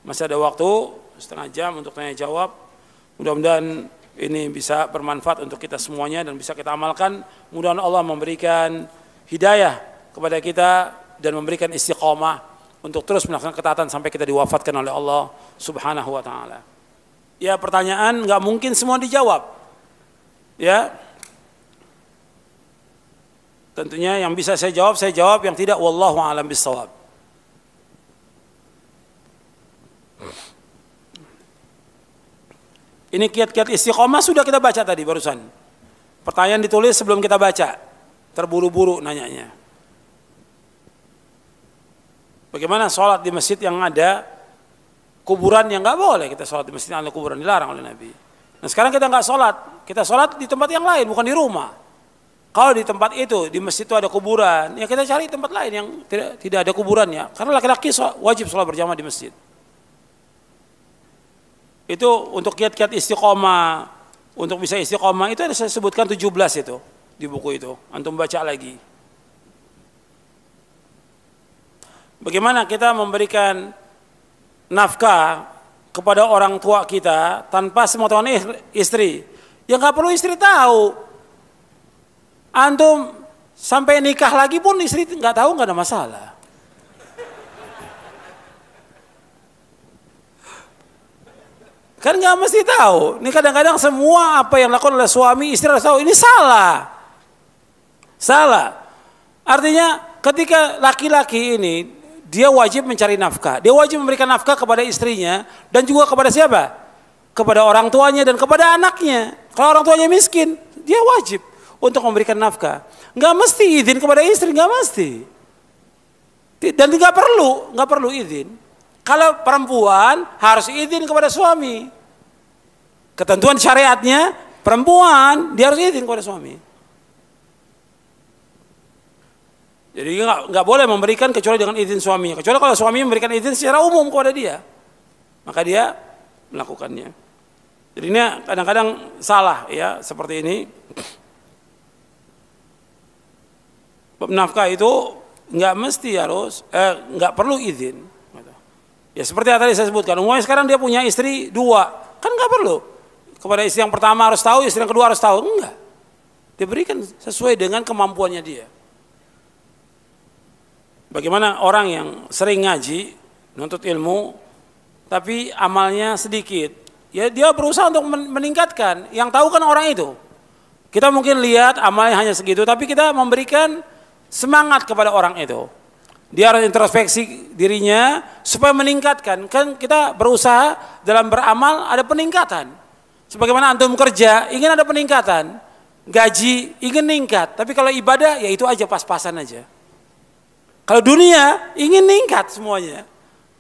Masih ada waktu setengah jam untuk tanya jawab. Mudah-mudahan ini bisa bermanfaat untuk kita semuanya dan bisa kita amalkan. Mudah-mudahan Allah memberikan hidayah kepada kita dan memberikan istiqomah untuk terus melaksanakan ketaatan sampai kita diwafatkan oleh Allah Subhanahu wa taala. Ya, pertanyaan nggak mungkin semua dijawab. Ya. Tentunya yang bisa saya jawab, yang tidak wallahu a'lam bishawab. Ini kiat-kiat istiqomah sudah kita baca tadi barusan. Pertanyaan ditulis sebelum kita baca. Terburu-buru nanyanya. Bagaimana sholat di masjid yang ada kuburan? Yang nggak boleh kita sholat di masjid yang ada kuburan, dilarang oleh Nabi. Nah sekarang kita nggak sholat, kita sholat di tempat yang lain, bukan di rumah. Kalau di tempat itu, di masjid itu ada kuburan, ya kita cari tempat lain yang tidak ada kuburannya. Karena laki-laki wajib sholat berjamaah di masjid. Itu untuk kiat-kiat istiqomah, untuk bisa istiqomah itu ada saya sebutkan 17 itu di buku itu. Antum baca lagi. Bagaimana kita memberikan nafkah kepada orang tua kita tanpa sepengetahuan istri? Ya nggak perlu istri tahu. Antum sampai nikah lagi pun istri nggak tahu, nggak ada masalah. Kan nggak mesti tahu. Ini kadang-kadang semua apa yang dilakukan oleh suami istri harus tahu. Ini salah. Salah. Artinya ketika laki-laki ini dia wajib mencari nafkah. Dia wajib memberikan nafkah kepada istrinya dan juga kepada siapa? Kepada orang tuanya dan kepada anaknya. Kalau orang tuanya miskin, dia wajib untuk memberikan nafkah. Nggak mesti izin kepada istri, nggak mesti. Dan nggak perlu izin. Kalau perempuan harus izin kepada suami. Ketentuan syariatnya perempuan dia harus izin kepada suami. Jadi nggak boleh memberikan kecuali dengan izin suaminya. Kecuali kalau suami memberikan izin secara umum kepada dia, maka dia melakukannya. Jadi ini kadang-kadang salah ya seperti ini. Nafkah itu nggak mesti harus, nggak perlu izin. Ya seperti yang tadi saya sebutkan, umumnya sekarang dia punya istri 2, kan nggak perlu. Kepada istri yang pertama harus tahu, istri yang kedua harus tahu, enggak. Diberikan sesuai dengan kemampuannya dia. Bagaimana orang yang sering ngaji, nuntut ilmu, tapi amalnya sedikit. Ya dia berusaha untuk meningkatkan, yang tahu kan orang itu. Kita mungkin lihat amalnya hanya segitu, tapi kita memberikan semangat kepada orang itu. Dia harus introspeksi dirinya supaya meningkatkan. Kan kita berusaha dalam beramal ada peningkatan. Sebagaimana antum kerja ingin ada peningkatan. Gaji ingin meningkat. Tapi kalau ibadah ya itu aja pas-pasan aja. Kalau dunia ingin meningkat semuanya.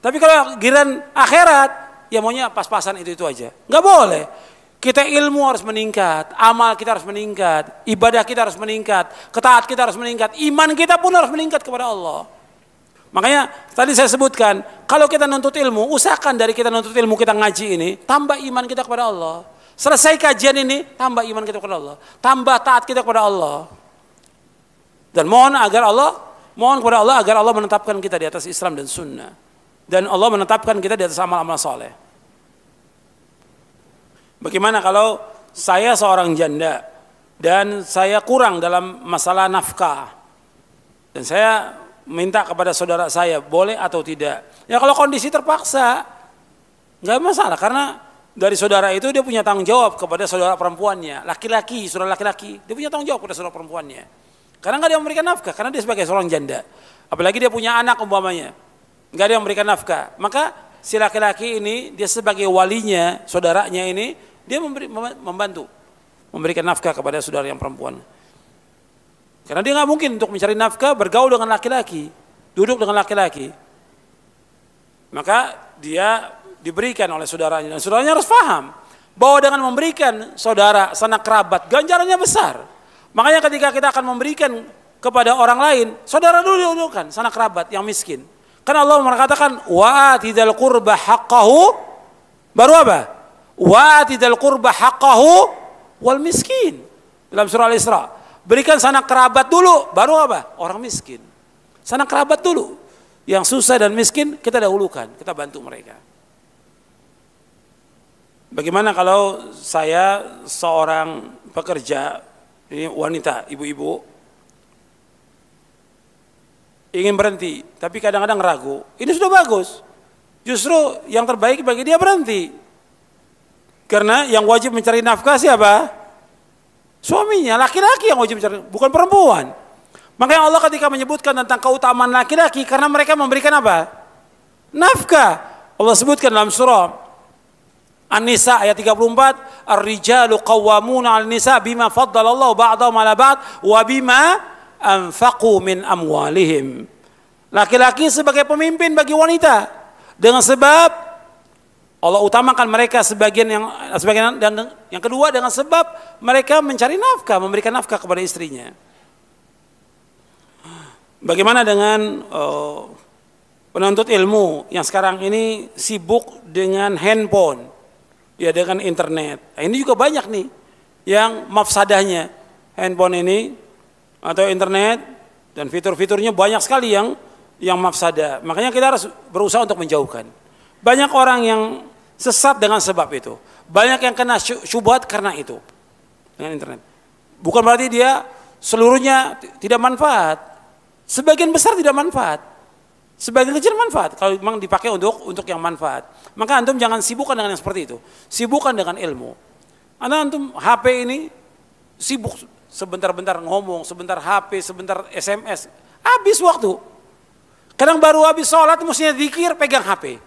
Tapi kalau giliran akhirat ya maunya pas-pasan itu aja. Nggak boleh. Kita ilmu harus meningkat, amal kita harus meningkat, ibadah kita harus meningkat, ketaat kita harus meningkat, iman kita pun harus meningkat kepada Allah. Makanya tadi saya sebutkan, kalau kita nuntut ilmu, usahakan dari kita nuntut ilmu kita ngaji ini, tambah iman kita kepada Allah. Selesai kajian ini, tambah iman kita kepada Allah. Tambah taat kita kepada Allah. Dan mohon kepada Allah agar Allah menetapkan kita di atas Islam dan Sunnah. Dan Allah menetapkan kita di atas amal-amal soleh. Bagaimana kalau saya seorang janda dan saya kurang dalam masalah nafkah dan saya minta kepada saudara saya boleh atau tidak? Ya kalau kondisi terpaksa nggak masalah, karena dari saudara itu dia punya tanggung jawab kepada saudara perempuannya, saudara laki-laki dia punya tanggung jawab kepada saudara perempuannya, karena nggak ada yang memberikan nafkah, karena dia sebagai seorang janda, apalagi dia punya anak umpamanya, nggak ada yang memberikan nafkah, maka si laki-laki ini dia sebagai walinya saudaranya ini dia membantu memberikan nafkah kepada saudara yang perempuan. Karena dia nggak mungkin untuk mencari nafkah bergaul dengan laki-laki, duduk dengan laki-laki. Maka dia diberikan oleh saudaranya, dan saudaranya harus paham bahwa dengan memberikan saudara, sanak kerabat, ganjarannya besar. Makanya ketika kita akan memberikan kepada orang lain, saudara dulu kan, sanak kerabat yang miskin. Karena Allah mengatakan wa atidal qurba haqqahu, baru apa? Wa atidal qurba haqqahu wal miskin. Dalam surah Al-Isra. Berikan sanak kerabat dulu, baru apa? Orang miskin. Sanak kerabat dulu. Yang susah dan miskin kita dahulukan, kita bantu mereka. Bagaimana kalau saya seorang pekerja, ini wanita, ibu-ibu, ingin berhenti, tapi kadang-kadang ragu. Ini sudah bagus. Justru yang terbaik bagi dia berhenti. Karena yang wajib mencari nafkah siapa? Suaminya, laki-laki yang wajib mencari, bukan perempuan. Makanya Allah ketika menyebutkan tentang keutamaan laki-laki, karena mereka memberikan apa? Nafkah. Allah sebutkan dalam surah An-Nisa ayat 34, Ar-rijalu qawwamuna 'alan nisa bima faddalallahu ba'dahum 'ala ba'd wa bima anfaqu min amwalihim. Laki-laki sebagai pemimpin bagi wanita dengan sebab Allah utamakan mereka sebagian dan yang kedua dengan sebab mereka mencari nafkah, memberikan nafkah kepada istrinya. Bagaimana dengan penuntut ilmu yang sekarang ini sibuk dengan handphone, ya dengan internet. Nah, ini juga banyak nih yang mafsadahnya handphone ini atau internet dan fitur-fiturnya banyak sekali yang mafsadah. Makanya kita harus berusaha untuk menjauhkan. Banyak orang yang sesat dengan sebab itu. Banyak yang kena syubhat karena itu dengan internet. Bukan berarti dia seluruhnya tidak manfaat. Sebagian besar tidak manfaat. Sebagian kecil manfaat kalau memang dipakai untuk yang manfaat. Maka antum jangan sibukkan dengan yang seperti itu. Sibukkan dengan ilmu. Antum HP ini sibuk sebentar-bentar ngomong, sebentar HP, sebentar SMS. Habis waktu. Kadang baru habis sholat mestinya zikir pegang HP.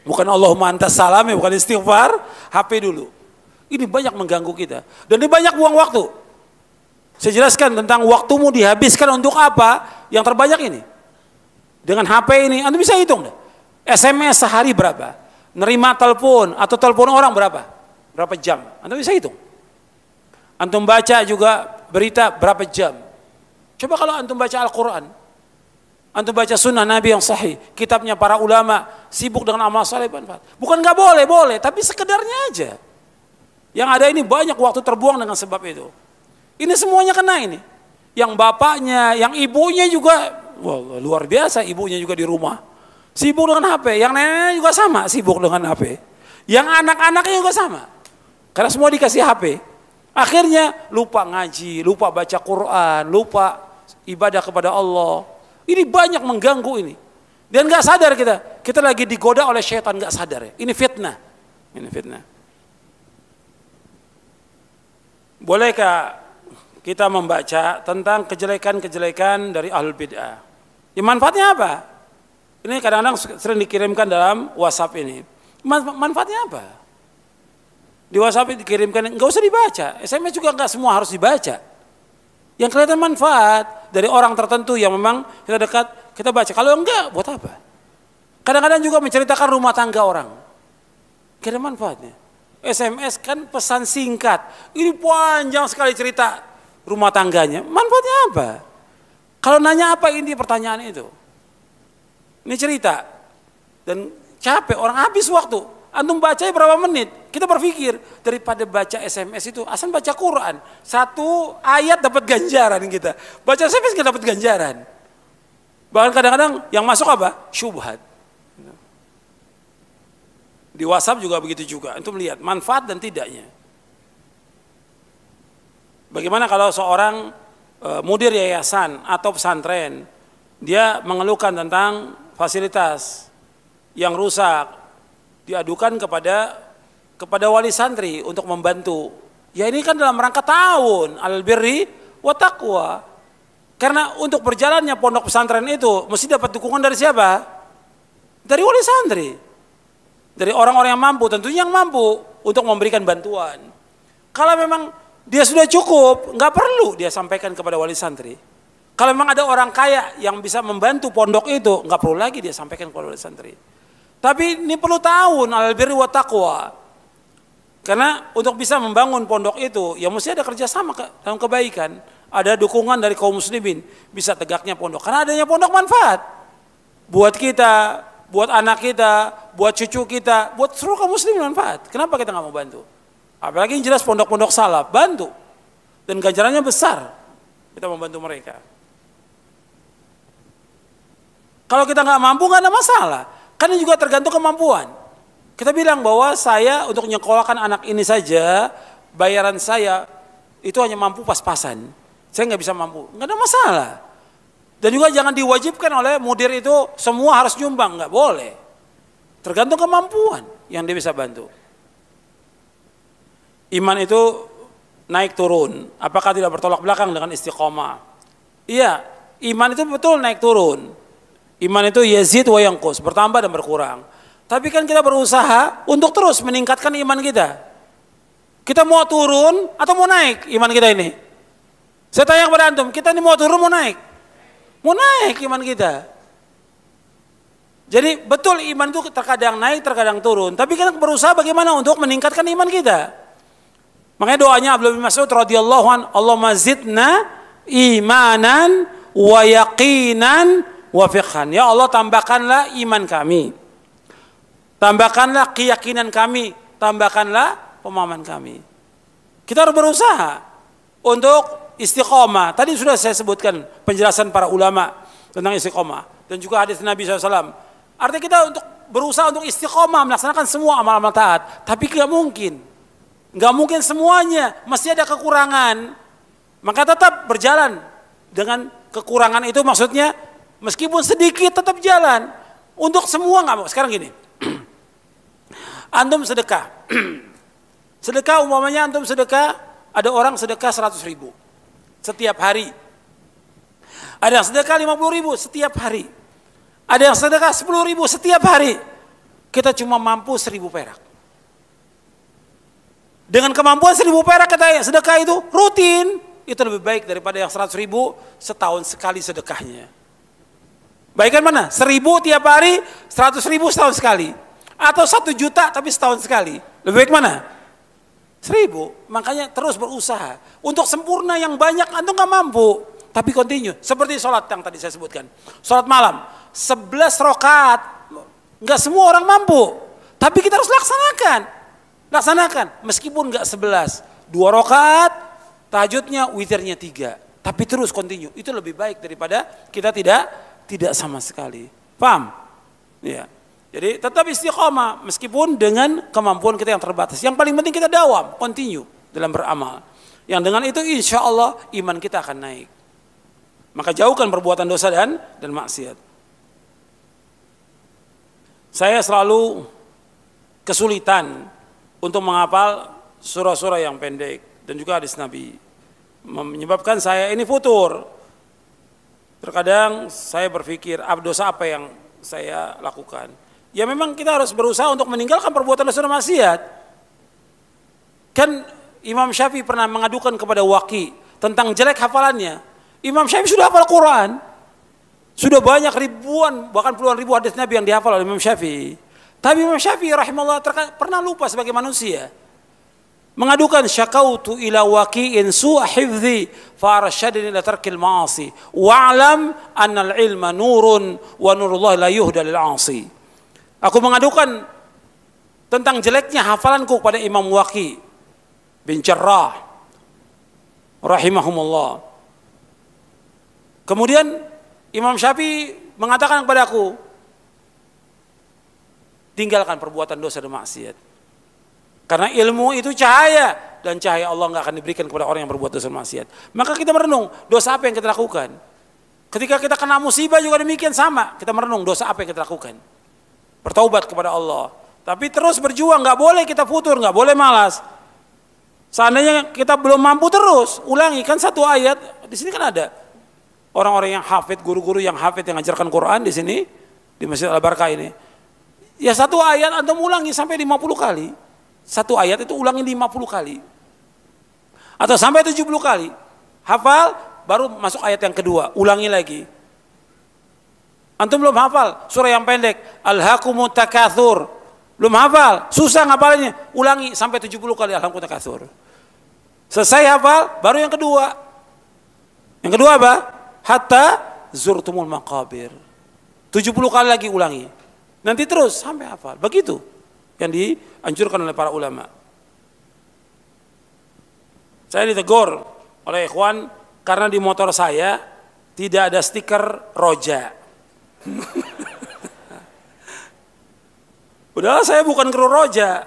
Bukan Allahumma antas salam, bukan istighfar, HP dulu. Ini banyak mengganggu kita. Dan ini banyak buang waktu. Saya jelaskan tentang waktumu dihabiskan untuk apa yang terbanyak ini. Dengan HP ini, antum bisa hitung deh. SMS sehari berapa? Nerima telepon atau telepon orang berapa? Berapa jam? Antum bisa hitung. Antum baca juga berita berapa jam? Coba kalau antum baca Al-Quran, antum baca sunnah Nabi yang sahih, kitabnya para ulama, sibuk dengan amal saleh, bukan nggak boleh, boleh, tapi sekedarnya aja. Yang ada ini banyak waktu terbuang dengan sebab itu. Ini semuanya kena ini. Yang bapaknya, yang ibunya juga, wah, luar biasa, ibunya juga di rumah sibuk dengan HP. Yang neneknya juga sama, sibuk dengan HP. Yang anak-anaknya juga sama. Karena semua dikasih HP. Akhirnya lupa ngaji, lupa baca Quran, lupa ibadah kepada Allah. Ini banyak mengganggu ini. Dan nggak sadar kita lagi digoda oleh syaitan, nggak sadar ya. Ini fitnah. Ini fitnah. Bolehkah kita membaca tentang kejelekan-kejelekan dari ahlul bid'ah? Ya, manfaatnya apa? Ini kadang-kadang sering dikirimkan dalam WhatsApp ini. Manfaatnya apa? Di WhatsApp dikirimkan, nggak usah dibaca. SMS juga nggak semua harus dibaca. Yang kelihatan manfaat dari orang tertentu yang memang kita dekat, kita baca. Kalau enggak, buat apa? Kadang-kadang juga menceritakan rumah tangga orang. Gak ada manfaatnya. SMS kan pesan singkat. Ini panjang sekali cerita rumah tangganya. Manfaatnya apa? Kalau nanya apa inti pertanyaan itu? Ini cerita. Dan capek, orang habis waktu. Antum baca berapa menit? Kita berpikir daripada baca SMS itu, asal baca Quran. Satu ayat dapat ganjaran kita. Baca SMS kita dapat ganjaran. Bahkan kadang-kadang yang masuk apa? Syubhat. Di WhatsApp juga begitu juga. Antum lihat manfaat dan tidaknya. Bagaimana kalau seorang mudir yayasan atau pesantren, dia mengeluhkan tentang fasilitas yang rusak, diadukan kepada wali santri untuk membantu. Ya ini kan dalam rangka tahun al-birri wa taqwa. Karena untuk berjalannya pondok pesantren itu mesti dapat dukungan dari siapa? Dari wali santri. Dari orang-orang yang mampu, tentunya yang mampu untuk memberikan bantuan. Kalau memang dia sudah cukup, nggak perlu dia sampaikan kepada wali santri. Kalau memang ada orang kaya yang bisa membantu pondok itu, nggak perlu lagi dia sampaikan kepada wali santri. Tapi ini perlu tahun al-birri wa taqwa. Karena untuk bisa membangun pondok itu, ya mesti ada kerjasama dalam kebaikan. Ada dukungan dari kaum muslimin, bisa tegaknya pondok. Karena adanya pondok manfaat. Buat kita, buat anak kita, buat cucu kita, buat seluruh kaum muslimin manfaat. Kenapa kita nggak mau bantu? Apalagi yang jelas pondok-pondok salaf, bantu. Dan ganjarannya besar, kita membantu mereka. Kalau kita nggak mampu nggak ada masalah. Karena juga tergantung kemampuan. Kita bilang bahwa saya untuk menyekolahkan anak ini saja, bayaran saya itu hanya mampu pas-pasan. Saya nggak bisa mampu, nggak ada masalah. Dan juga jangan diwajibkan oleh mudir itu semua harus nyumbang, nggak boleh. Tergantung kemampuan yang dia bisa bantu. Iman itu naik turun, apakah tidak bertolak belakang dengan istiqomah? Iya, iman itu betul naik turun. Iman itu yazid wa yanqus, bertambah dan berkurang. Tapi kan kita berusaha untuk terus meningkatkan iman kita. Kita mau turun atau mau naik iman kita ini? Saya tanya kepada antum, kita ini mau turun mau naik? Mau naik iman kita. Jadi betul iman itu terkadang naik, terkadang turun. Tapi kita berusaha bagaimana untuk meningkatkan iman kita. Makanya doanya Abdullah bin Mas'ud radhiyallahu an, Allahumma zidna imanan wa yaqinan wa fiqhan. Ya Allah, tambahkanlah iman kami. Tambahkanlah keyakinan kami, tambahkanlah pemahaman kami. Kita harus berusaha untuk istiqomah. Tadi sudah saya sebutkan penjelasan para ulama tentang istiqomah dan juga hadis Nabi SAW. Artinya kita untuk berusaha untuk istiqomah melaksanakan semua amal-amal taat, tapi nggak mungkin semuanya, mesti ada kekurangan. Maka tetap berjalan dengan kekurangan itu, maksudnya meskipun sedikit tetap jalan. Untuk semua nggak mau. Sekarang gini, antum sedekah, sedekah umpamanya antum sedekah, ada orang sedekah 100.000 setiap hari, ada yang sedekah 50.000 setiap hari, ada yang sedekah 10.000 setiap hari. Kita cuma mampu 1.000 perak. Dengan kemampuan 1.000 perak kita sedekah itu rutin, itu lebih baik daripada yang 100.000 setahun sekali sedekahnya. Baikkan mana? 1.000 tiap hari, 100.000 setahun sekali, atau 1 juta tapi setahun sekali. Lebih baik mana? 1.000. Makanya terus berusaha untuk sempurna yang banyak. Antum nggak mampu, tapi continue. Seperti sholat yang tadi saya sebutkan, sholat malam 11 rakaat, nggak semua orang mampu, tapi kita harus laksanakan meskipun nggak 11, 2 rakaat, tahajudnya, witirnya 3, tapi terus continue. Itu lebih baik daripada kita tidak sama sekali. Paham? Ya. Jadi tetap istiqomah meskipun dengan kemampuan kita yang terbatas. Yang paling penting kita dawam, continue dalam beramal. Yang dengan itu insya Allah iman kita akan naik. Maka jauhkan perbuatan dosa dan maksiat. Saya selalu kesulitan untuk menghafal surah-surah yang pendek dan juga hadis Nabi, menyebabkan saya ini futur. Terkadang saya berpikir, dosa apa yang saya lakukan? Ya memang kita harus berusaha untuk meninggalkan perbuatan dosa dan maksiat. Kan Imam Syafi'i pernah mengadukan kepada Waqi tentang jelek hafalannya. Imam Syafi'i sudah hafal Quran, sudah banyak ribuan bahkan puluhan ribu hadis Nabi yang dihafal oleh Imam Syafi'i. Tapi Imam Syafi'i rahimahullah pernah lupa sebagai manusia. Mengadukan, syakautu ila waqi'in su'a hifdzi fa arsyadani ila tarkil ma'asi wa'lam anna al-ilma nurun wa nurullah la yuhda lil 'asi. Aku mengadukan tentang jeleknya hafalanku kepada Imam Waqi bin Jarrah rahimahumullah. Kemudian Imam Syafi'i mengatakan kepadaku, tinggalkan perbuatan dosa dan maksiat. Karena ilmu itu cahaya, dan cahaya Allah nggak akan diberikan kepada orang yang berbuat dosa dan maksiat. Maka kita merenung, dosa apa yang kita lakukan. Ketika kita kena musibah juga demikian sama, kita merenung dosa apa yang kita lakukan. Bertaubat kepada Allah. Tapi terus berjuang, nggak boleh kita futur, nggak boleh malas. Seandainya kita belum mampu, terus ulangi. Kan satu ayat, di sini kan ada orang-orang yang hafid, guru-guru yang hafid yang ngajarkan Quran di sini, di Masjid Al-Barkah ini. Ya satu ayat antum ulangi sampai 50 kali. Satu ayat itu ulangi 50 kali. Atau sampai 70 kali. Hafal, baru masuk ayat yang kedua, ulangi lagi. Antum belum hafal surah yang pendek, Alhaakumut Takatsur. Belum hafal, susah ngapalinnya, ulangi sampai 70 kali Alhaakumut Takatsur. Selesai hafal, baru yang kedua. Yang kedua apa? Hatta zurtumul maqabir. 70 kali lagi ulangi. Nanti terus sampai hafal. Begitu yang dianjurkan oleh para ulama. Saya ditegur oleh ikhwan karena di motor saya tidak ada stiker roja. Udahlah, saya bukan kru roja.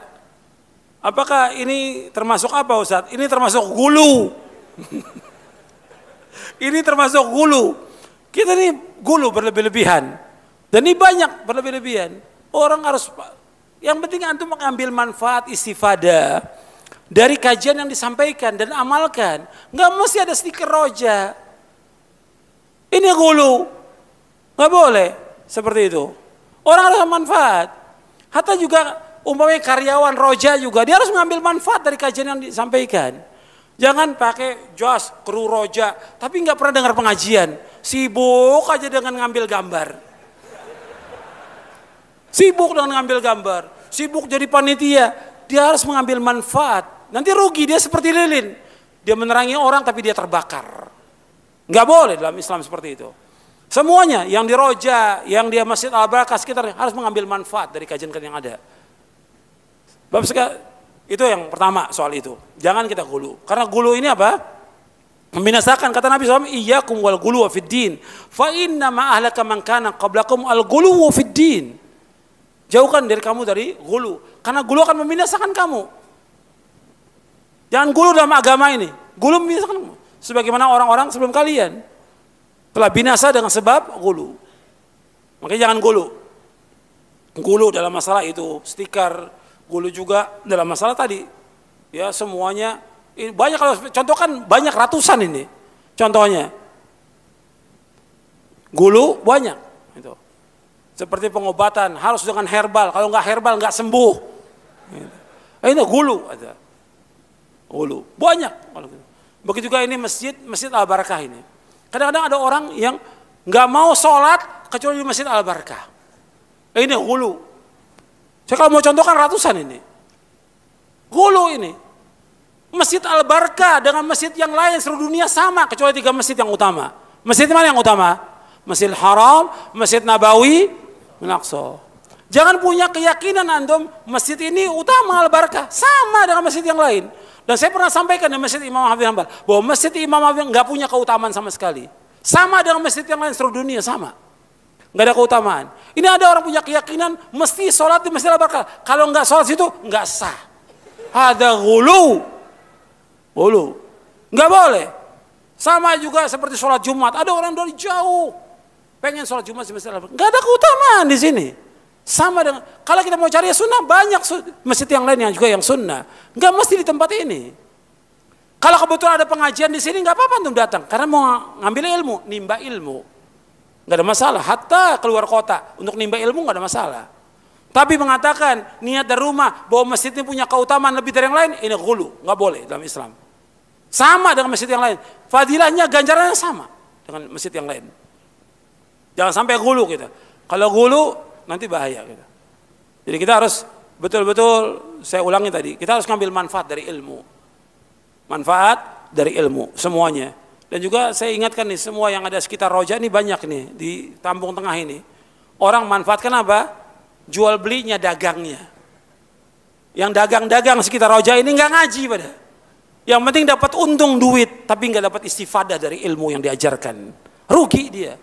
Apakah ini termasuk apa Ustaz? Ini termasuk gulu. Ini termasuk gulu. Kita ini gulu berlebih-lebihan. Dan ini banyak berlebih-lebihan. Orang harus, yang penting antum mengambil manfaat istifadah dari kajian yang disampaikan dan amalkan. Nggak mesti ada stiker roja. Ini gulu. Nggak boleh seperti itu. Orang harus manfaat. Hatta juga umpamanya karyawan roja juga, dia harus mengambil manfaat dari kajian yang disampaikan. Jangan pakai jas kru roja, tapi nggak pernah dengar pengajian. Sibuk aja dengan ngambil gambar. Sibuk dengan ngambil gambar. Sibuk jadi panitia. Dia harus mengambil manfaat. Nanti rugi, dia seperti lilin. Dia menerangi orang tapi dia terbakar. Nggak boleh dalam Islam seperti itu. Semuanya yang di roja, yang di Masjid Al-Barakah sekitar harus mengambil manfaat dari kajian-kajian yang ada. Bab itu yang pertama soal itu. Jangan kita gulu. Karena gulu ini apa? Membinasakan. Kata Nabi SAW, iyyakum wal gulu fid din. Fa inna ma ahlaka man kana qablakum al gulu fid din. Jauhkan dari kamu dari gulu. Karena gulu akan membinasakan kamu. Jangan gulu dalam agama ini. Gulu membinasakan kamu. Sebagaimana orang-orang sebelum kalian telah binasa dengan sebab gulu. Makanya jangan gulu. Gulu dalam masalah itu, stiker, gulu juga dalam masalah tadi. Ya semuanya, banyak kalau contoh kan banyak ratusan ini. Contohnya. Gulu banyak. Itu. Seperti pengobatan harus dengan herbal. Kalau nggak herbal nggak sembuh. Ini gulu ada. Gulu banyak. Begitu juga ini masjid Al-Barakah ini. Kadang-kadang ada orang yang nggak mau sholat kecuali di Masjid Al-Barakah. Ini hulu. Saya kalau mau contohkan ratusan ini. Hulu ini. Masjid Al-Barakah dengan masjid yang lain seluruh dunia sama kecuali 3 masjid yang utama. Masjid mana yang utama? Masjid Haram, Masjid Nabawi, Al-Aqsa. Jangan punya keyakinan antum masjid ini utama Al-Barakah sama dengan masjid yang lain. Dan saya pernah sampaikan di Masjid Imam Ahmad bin Hanbal bahwa Masjid Imam Ahmad nggak punya keutamaan sama sekali. Sama dengan masjid yang lain seluruh dunia sama. Nggak ada keutamaan. Ini ada orang punya keyakinan mesti sholat di Masjid Al-Barakah. Kalau nggak sholat situ nggak sah. Ada gulu. Gulu. Nggak boleh. Sama juga seperti sholat Jumat. Ada orang dari jauh pengen sholat Jumat di Masjid Al-Barakah. Nggak ada keutamaan di sini. Sama dengan, kalau kita mau cari sunnah, banyak masjid yang lain yang juga yang sunnah. Nggak mesti di tempat ini. Kalau kebetulan ada pengajian di sini, nggak apa-apa untuk datang. Karena mau ngambil ilmu, nimba ilmu. Nggak ada masalah, hatta keluar kota untuk nimba ilmu nggak ada masalah. Tapi mengatakan niat dari rumah bahwa masjid ini punya keutamaan lebih dari yang lain, ini ghulu, nggak boleh dalam Islam. Sama dengan masjid yang lain, fadilahnya, ganjarannya sama dengan masjid yang lain. Jangan sampai ghulu kita. Kalau ghulu nanti bahaya kita. Jadi kita harus betul-betul, saya ulangi tadi, kita harus ngambil manfaat dari ilmu. Manfaat dari ilmu, semuanya. Dan juga saya ingatkan nih, semua yang ada sekitar roja ini banyak nih, di Tambung Tengah ini. Orang manfaatkan apa? Jual belinya, dagangnya. Yang dagang-dagang sekitar roja ini nggak ngaji pada. Yang penting dapat untung duit, tapi nggak dapat istifadah dari ilmu yang diajarkan. Rugi dia.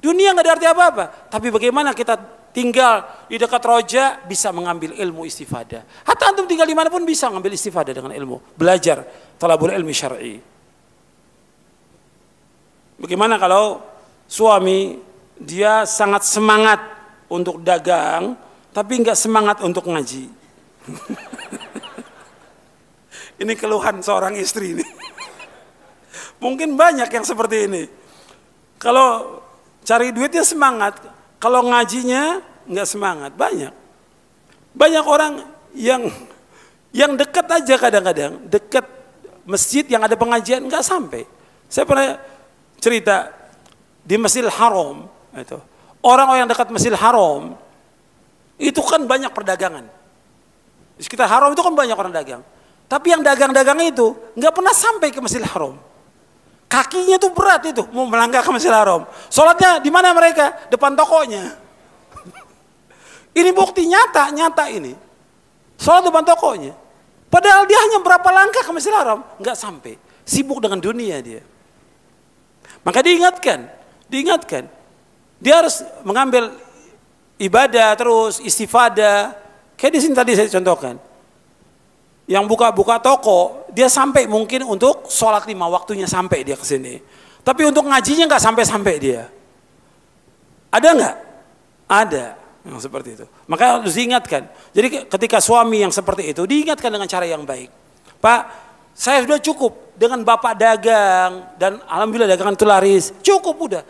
Dunia nggak ada arti apa-apa. Tapi bagaimana kita tinggal di dekat roja bisa mengambil ilmu istifadah. Hatta antum tinggal di mana pun bisa mengambil istifadah dengan ilmu. Belajar talabul ilmi syar'i. Bagaimana kalau suami dia sangat semangat untuk dagang tapi nggak semangat untuk ngaji? Ini keluhan seorang istri ini. Mungkin banyak yang seperti ini. Kalau cari duitnya semangat, kalau ngajinya nggak semangat, banyak orang yang dekat aja kadang-kadang, dekat masjid yang ada pengajian nggak sampai. Saya pernah cerita di Masjidil Haram, itu orang-orang yang dekat Masjidil Haram itu kan banyak perdagangan. Di sekitar Haram itu kan banyak orang dagang. Tapi yang dagang-dagang itu nggak pernah sampai ke Masjidil Haram. Kakinya tuh berat itu mau melangkah ke Masjidil Haram. Sholatnya di mana mereka? Depan tokonya. Ini bukti nyata ini. Sholat depan tokonya. Padahal dia hanya berapa langkah ke Masjidil Haram, nggak sampai. Sibuk dengan dunia dia. Maka diingatkan. Dia harus mengambil ibadah terus, istifadah Kayak di sini tadi saya contohkan. Yang buka-buka toko, dia sampai mungkin untuk sholat 5 waktunya sampai dia ke sini. Tapi untuk ngajinya nggak sampai-sampai dia. Ada nggak? Ada yang seperti itu. Maka harus diingatkan. Jadi ketika suami yang seperti itu diingatkan dengan cara yang baik. Pak, saya sudah cukup dengan bapak dagang dan alhamdulillah dagangan itu laris. Cukup udah.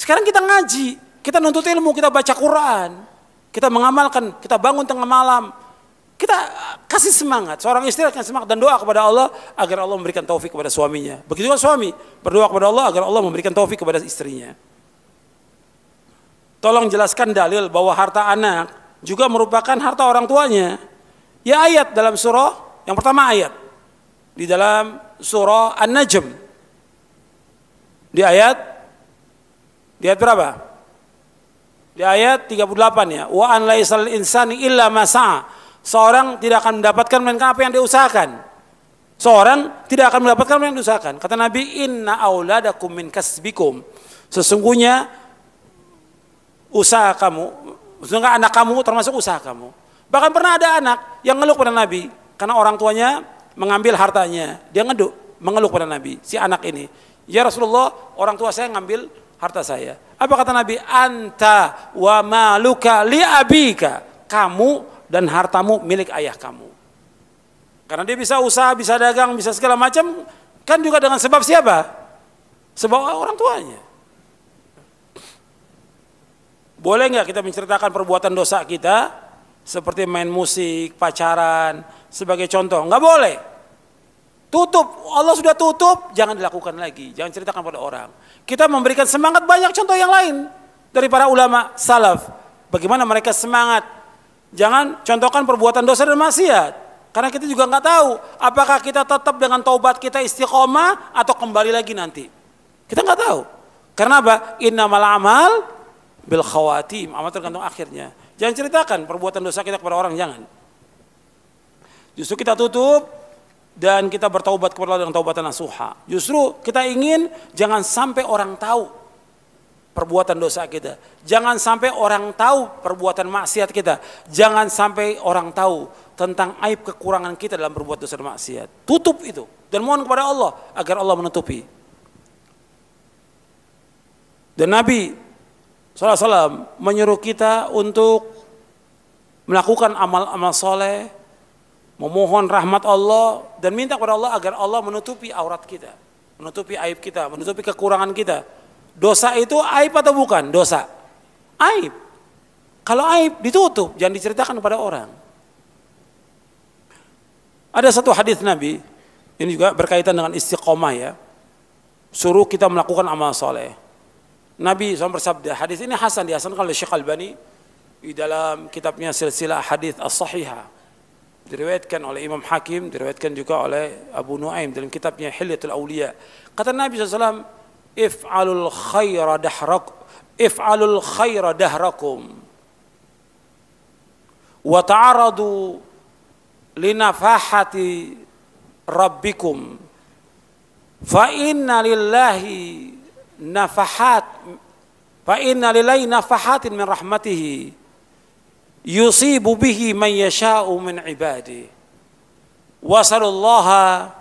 Sekarang kita ngaji, kita nuntut ilmu, kita baca Quran, kita mengamalkan, kita bangun tengah malam. Kita kasih semangat, seorang istri akan semangat dan doa kepada Allah agar Allah memberikan taufik kepada suaminya. Begitu juga suami berdoa kepada Allah agar Allah memberikan taufik kepada istrinya. Tolong jelaskan dalil bahwa harta anak juga merupakan harta orang tuanya. Ya ayat dalam surah, yang pertama ayat di dalam surah An-Najm. Di ayat berapa? Di ayat 38 ya. Wa an laisal insani illa ma sa'a. Seorang tidak akan mendapatkan melainkan apa yang dia usahakan. Seorang tidak akan mendapatkan apa yang diusahakan. Kata Nabi, inna auladakum min kasbikum. Sesungguhnya usaha kamu, sesungguhnya anak kamu termasuk usaha kamu. Bahkan pernah ada anak yang ngeluh pada Nabi karena orang tuanya mengambil hartanya. Dia mengeluh pada Nabi, si anak ini. Ya Rasulullah, orang tua saya ngambil harta saya. Apa kata Nabi? Anta wa maluka li abika. Kamu dan hartamu milik ayah kamu. Karena dia bisa usaha, bisa dagang, bisa segala macam, kan juga dengan sebab siapa? Sebab orang tuanya. Boleh nggak kita menceritakan perbuatan dosa kita seperti main musik, pacaran, sebagai contoh? Nggak boleh. Tutup, Allah sudah tutup, jangan dilakukan lagi, jangan ceritakan pada orang. Kita memberikan semangat banyak contoh yang lain dari para ulama salaf. Bagaimana mereka semangat. Jangan contohkan perbuatan dosa dan maksiat. Karena kita juga nggak tahu apakah kita tetap dengan taubat kita istiqomah atau kembali lagi nanti. Kita nggak tahu. Karena apa? Innamal amal bil khawatim. Amal tergantung akhirnya. Jangan ceritakan perbuatan dosa kita kepada orang, jangan. Justru kita tutup dan kita bertaubat kepada Allah dengan taubatan nasuha. Justru kita ingin jangan sampai orang tahu perbuatan dosa kita. Jangan sampai orang tahu perbuatan maksiat kita. Jangan sampai orang tahu tentang aib kekurangan kita dalam berbuat dosa dan maksiat. Tutup itu dan mohon kepada Allah agar Allah menutupi. Dan Nabi SAW menyuruh kita untuk melakukan amal-amal soleh, memohon rahmat Allah dan minta kepada Allah agar Allah menutupi aurat kita, menutupi aib kita, menutupi kekurangan kita. Dosa itu aib atau bukan? Dosa. Aib. Kalau aib ditutup, jangan diceritakan kepada orang. Ada satu hadis Nabi, ini juga berkaitan dengan istiqomah ya. Suruh kita melakukan amal soleh. Nabi SAW bersabda, hadis ini hasan, dihasankan oleh Syekh Albani di dalam kitabnya Silsilah Hadis As-Sahihah. Diriwayatkan oleh Imam Hakim, diriwayatkan juga oleh Abu Nuaim dalam kitabnya Hilyatul Auliya. Kata Nabi SAW, if'alul khaira dahrakum wa ta'aradu linafahati rabbikum fa inna lillahi nafahatin min rahmatihi yusibu bihi man yasha'u min ibadihi wa sallallahu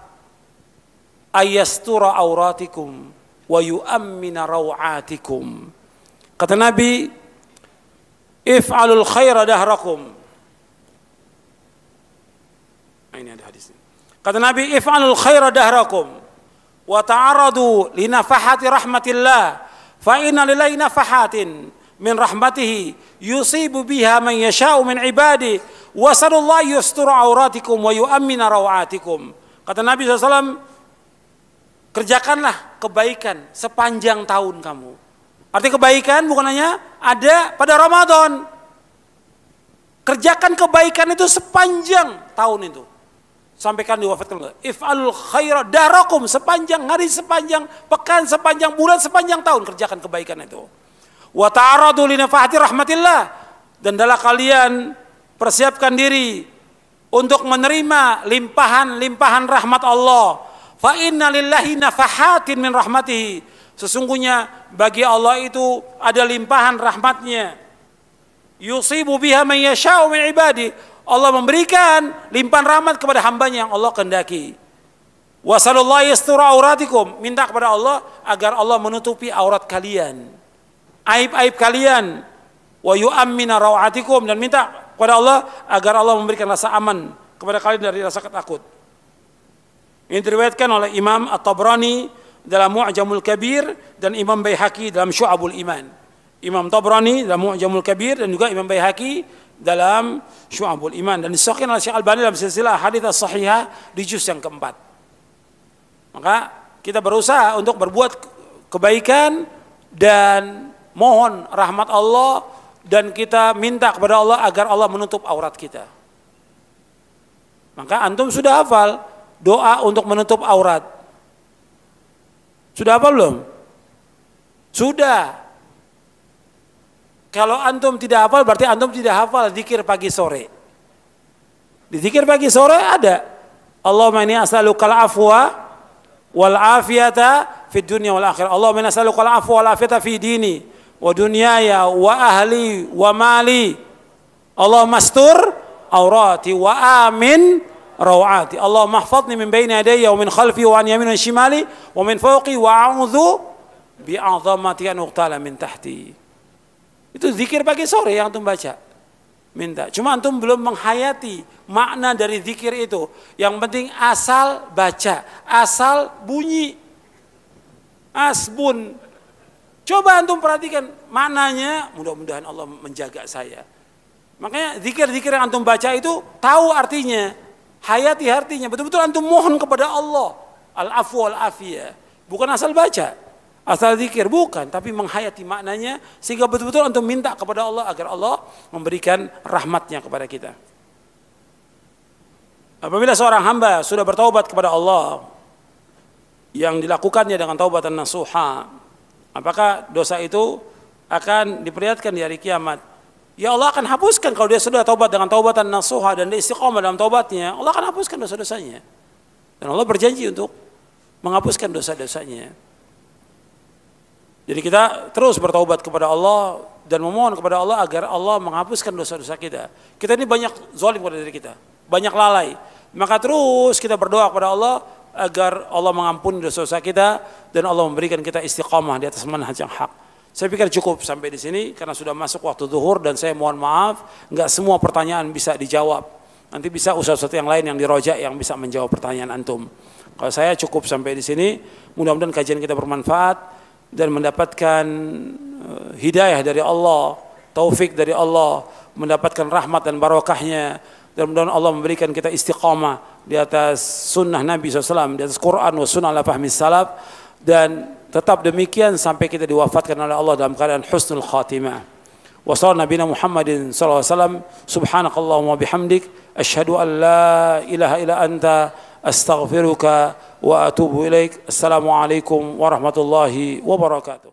ayyastura auratikum wa yu'ammina raw'atikum. Kata Nabi, if'alul khaira dahrakum. Ini ada hadisnya. Kata Nabi, if'alul khaira dahrakum wa ta'aradu li nafahati rahmatillah fa inna lillahi nafahatin min rahmatihi yusibu biha man yasha'u min ibadihi wa sallallahu yastura auratikum wa yu'ammina raw'atikum. Kata Nabi SAW, kerjakanlah kebaikan sepanjang tahun kamu. Arti kebaikan bukan hanya ada pada Ramadan. Kerjakan kebaikan itu sepanjang tahun itu. Sampaikan diwafatkan. If'alul khaira dahrakum, sepanjang hari, sepanjang pekan, sepanjang bulan, sepanjang tahun kerjakan kebaikan itu. Wa ta'aradu li nafahati rahmatillah, dan adalah kalian persiapkan diri untuk menerima limpahan-limpahan rahmat Allah. Fa inna lillahi nafahatin min rahmatihi. Sesungguhnya bagi Allah itu ada limpahan rahmatnya. yusibu biha man yasha'u min ibadi. Allah memberikan limpahan rahmat kepada hambanya yang Allah kehendaki. Wa sallallahu yastura auratikum, minta kepada Allah agar Allah menutupi aurat kalian, aib-aib kalian. Wa yu'ammina rawatikum, dan minta kepada Allah agar Allah memberikan rasa aman kepada kalian dari rasa takut. Ini diriwayatkan oleh Imam At-Tabrani dalam Mu'jamul Kabir dan Imam Baihaqi dalam Syu'abul Iman. Imam Tabrani dalam Mu'jamul Kabir dan juga Imam Baihaqi dalam Syu'abul Iman, dan disahihkan oleh Syekh Albani dalam silsilah hadits as-shahihah di juz yang keempat. Maka kita berusaha untuk berbuat kebaikan dan mohon rahmat Allah, dan kita minta kepada Allah agar Allah menutup aurat kita. Maka antum sudah hafal doa untuk menutup aurat? Sudah hafal belum? Sudah. Kalau antum tidak hafal berarti antum tidak hafal zikir pagi sore. Di zikir pagi sore ada Allahumma inni as'alukal afwa wal afiyata fid dunya wal akhirah. Allahumma inni as'alukal afwa wal afiyata fi dini wa dunyaya wa ahli wa mali. Allahumma astur aurati wa amin rawati. Allahumma ihfazni min baini yadayya wa min khalfi wa an yamini wa shimali wa min fawqi wa a'udzu bi 'azamati an uqtala min tahti. Itu zikir pagi sore yang antum baca. Minta. Cuma antum belum menghayati makna dari zikir itu. Yang penting asal baca, asal bunyi. Asbun. Coba antum perhatikan maknanya, mudah-mudahan Allah menjaga saya. Makanya zikir-zikir yang antum baca itu tahu artinya, hayati artinya. Betul-betul antum mohon kepada Allah. Al-afwu wal-afiyah. Bukan asal baca. Asal zikir, bukan, tapi menghayati maknanya sehingga betul-betul antum minta kepada Allah agar Allah memberikan rahmatnya kepada kita. Apabila seorang hamba sudah bertaubat kepada Allah yang dilakukannya dengan taubatan nasuha, apakah dosa itu akan diperlihatkan di hari kiamat? Ya Allah akan hapuskan kalau dia sudah taubat dengan taubatan nasuha dan dia istiqomah dalam taubatnya, Allah akan hapuskan dosa-dosanya. Dan Allah berjanji untuk menghapuskan dosa-dosanya. Jadi kita terus bertaubat kepada Allah dan memohon kepada Allah agar Allah menghapuskan dosa-dosa kita. Kita ini banyak zalim kepada diri kita, banyak lalai. Maka terus kita berdoa kepada Allah agar Allah mengampuni dosa-dosa kita dan Allah memberikan kita istiqamah di atas manhaj yang hak. Saya pikir cukup sampai di sini karena sudah masuk waktu zuhur dan saya mohon maaf, enggak semua pertanyaan bisa dijawab. Nanti bisa ustaz-ustaz yang lain yang dirojak yang bisa menjawab pertanyaan antum. Kalau saya cukup sampai di sini, mudah-mudahan kajian kita bermanfaat dan mendapatkan hidayah dari Allah, taufik dari Allah, mendapatkan rahmat dan barokahnya, dan mudah-mudahan Allah memberikan kita istiqamah di atas sunnah Nabi SAW, di atas Quran wa sunnah ala fahmi salaf, dan tetap demikian sampai kita diwafatkan oleh Allah dalam keadaan husnul khatimah. Wa sallallahu nabiyana Muhammadin sallallahu alaihi wasallam, subhanakallahumma bihamdik, asyhadu an la ilaha illa anta, astaghfiruka wa atubu ilaik. Assalamualaikum warahmatullahi wabarakatuh.